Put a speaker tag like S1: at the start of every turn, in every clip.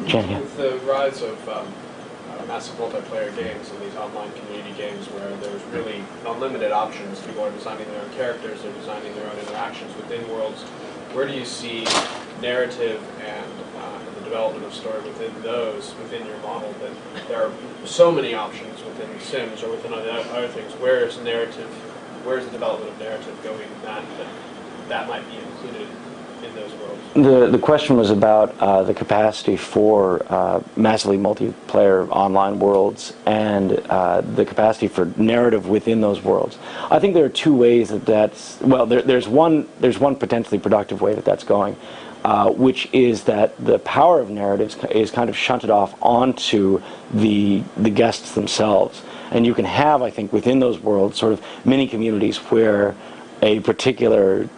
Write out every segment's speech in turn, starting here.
S1: Jen, yeah.
S2: With the rise of massive multiplayer games and these online community games where there's really unlimited options, people are designing their own characters, they're designing their own interactions within worlds, where do you see narrative and the development of story within those, within your model, that there are so many options within Sims or within other things? Where is narrative, where is the development of narrative going that might be included in those worlds?
S1: The question was about the capacity for massively multiplayer online worlds and the capacity for narrative within those worlds. I think there are two ways that's well. There's one potentially productive way that's going, which is that the power of narratives is kind of shunted off onto the guests themselves, and you can have, I think, within those worlds sort of mini communities where a particular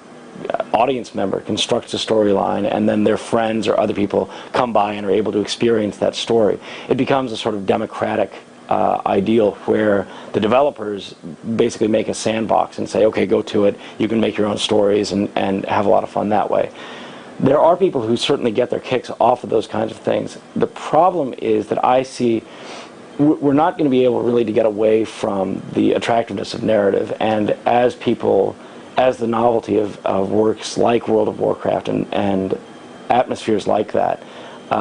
S1: audience member constructs a storyline and then their friends or other people come by and are able to experience that story. It becomes a sort of democratic ideal where the developers basically make a sandbox and say, okay, go to it, you can make your own stories and have a lot of fun that way. There are people who certainly get their kicks off of those kinds of things. The problem is that I see we're not going to be able really to get away from the attractiveness of narrative, and as the novelty of works like World of Warcraft and atmospheres like that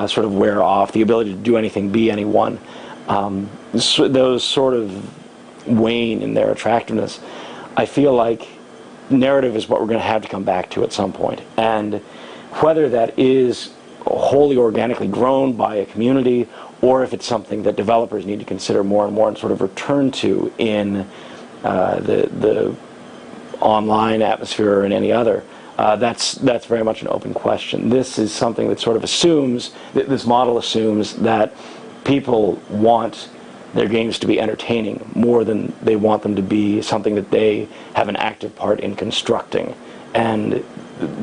S1: sort of wear off, the ability to do anything, be anyone, those sort of wane in their attractiveness, I feel like narrative is what we're going to have to come back to at some point. And whether that is wholly organically grown by a community or if it's something that developers need to consider more and more and sort of return to in the online atmosphere or in any other, that's very much an open question. This is something that sort of assumes, this model assumes that people want their games to be entertaining more than they want them to be something that they have an active part in constructing, and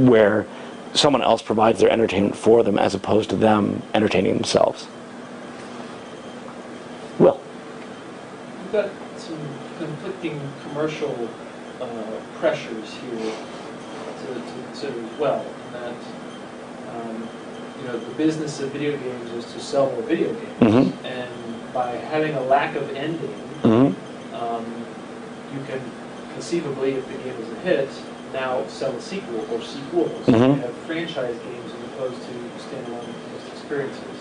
S1: where someone else provides their entertainment for them as opposed to them entertaining themselves. Will?
S3: We've got some conflicting commercial pressures here to consider as well. That the business of video games is to sell more video games, and by having a lack of ending, you can conceivably, if the game is a hit, now sell a sequel or sequels. You have franchise games as opposed to standalone experiences.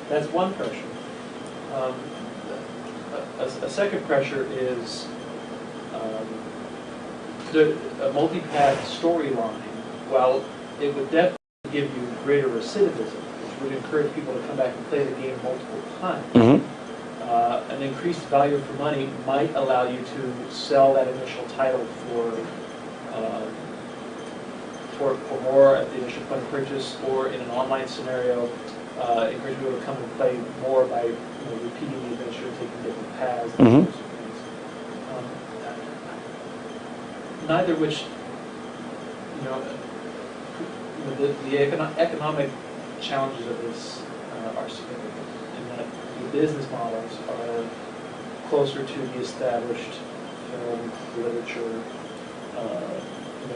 S3: That's one pressure. A second pressure is a multi-path storyline. While it would definitely give you greater recidivism, which would encourage people to come back and play the game multiple times, an increased value for money might allow you to sell that initial title for more at the initial point of purchase, or in an online scenario, encourage people to come and play more by repeating the adventure, taking different paths, and those sorts of things. Neither which, the economic challenges of this are significant, in that the business models are closer to the established film, literature,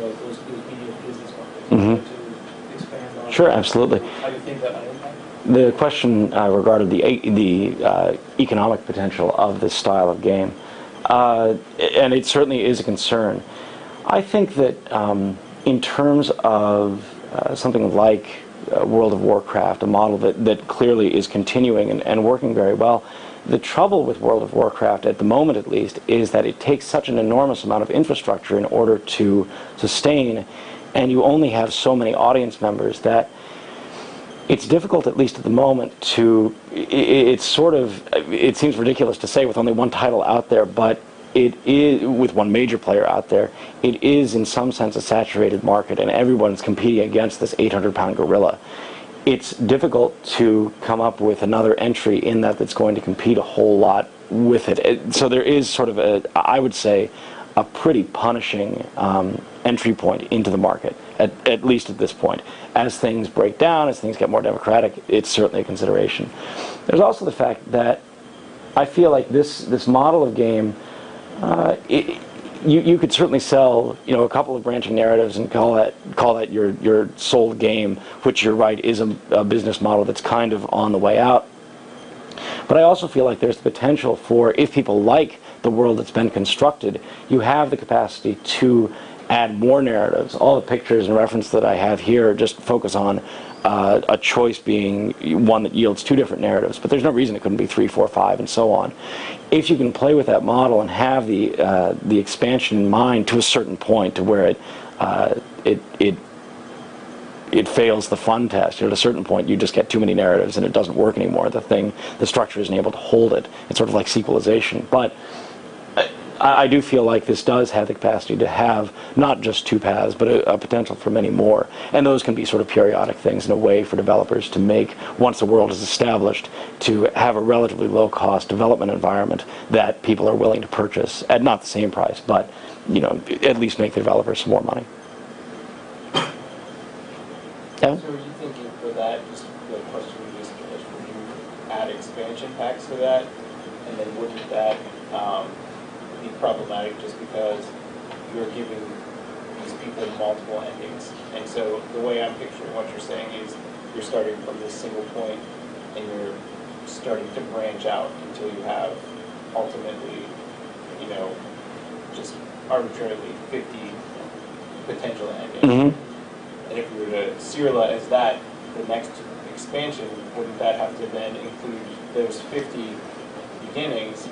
S3: those media business models. To expand on.
S1: Sure, absolutely.
S3: How do you think that might impact?
S1: The question regarded the economic potential of this style of game, and it certainly is a concern. I think that in terms of something like World of Warcraft, a model that clearly is continuing and working very well, the trouble with World of Warcraft, at the moment at least, is that it takes such an enormous amount of infrastructure in order to sustain, and you only have so many audience members that it's difficult, at least at the moment, to, it seems ridiculous to say with only one title out there, but it is, with one major player out there, it is in some sense a saturated market, and everyone's competing against this 800-pound gorilla. It's difficult to come up with another entry in that's going to compete a whole lot with it. So there is sort of I would say, a pretty punishing entry point into the market, at least at this point. As things break down, as things get more democratic, it's certainly a consideration. There's also the fact that I feel like this model of game, you could certainly sell, a couple of branching narratives and call that your sold game, which you're right is a business model that's kind of on the way out. But I also feel like there's the potential for, if people like the world that's been constructed, you have the capacity to add more narratives. All the pictures and reference that I have here just focus on a choice being one that yields 2 different narratives, but there's no reason it couldn't be 3, 4, 5, and so on. If you can play with that model and have the expansion in mind to a certain point, to where it fails the fun test. At a certain point, you just get too many narratives and it doesn't work anymore. The structure isn't able to hold it. It's sort of like sequelization. But I do feel like this does have the capacity to have not just 2 paths, but a potential for many more. And those can be sort of periodic things in a way for developers to make, once the world is established, to have a relatively low-cost development environment that people are willing to purchase at not the same price, but at least make the developers some more money.
S4: So are you thinking for that, just the question you just finished, would you add expansion packs for that? And then wouldn't that be problematic just because you're giving these people multiple endings? And so the way I'm picturing what you're saying is you're starting from this single point and you're starting to branch out until you have ultimately, just arbitrarily 50 potential endings.
S1: Mm-hmm.
S4: And if you were to serialize that, the next expansion, wouldn't that have to then include those 50 beginnings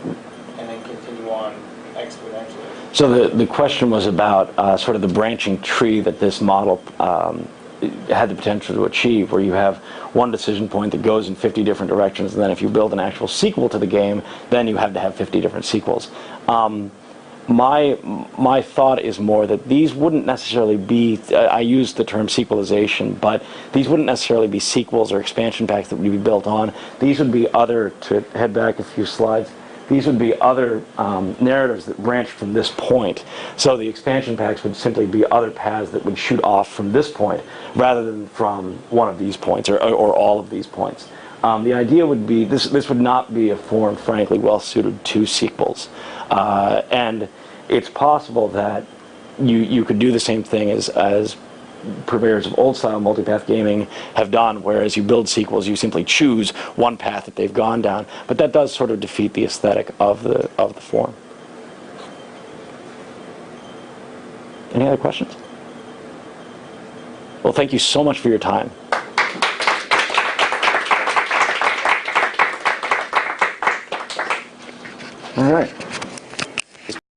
S4: and then continue on exponentially?
S1: So the question was about sort of the branching tree that this model had the potential to achieve, where you have one decision point that goes in 50 different directions, and then if you build an actual sequel to the game, then you have to have 50 different sequels. My thought is more that these wouldn't necessarily be, I used the term sequelization, but these wouldn't necessarily be sequels or expansion packs that would be built on. These would be other, to head back a few slides, these would be other narratives that branch from this point. So the expansion packs would simply be other paths that would shoot off from this point, rather than from one of these points, or all of these points. The idea would be, this would not be a form, frankly, well suited to sequels. And it's possible that you could do the same thing as purveyors of old-style multipath gaming have done, whereas you build sequels, you simply choose one path that they've gone down. But that does sort of defeat the aesthetic of the form. Any other questions? Well, thank you so much for your time. All right.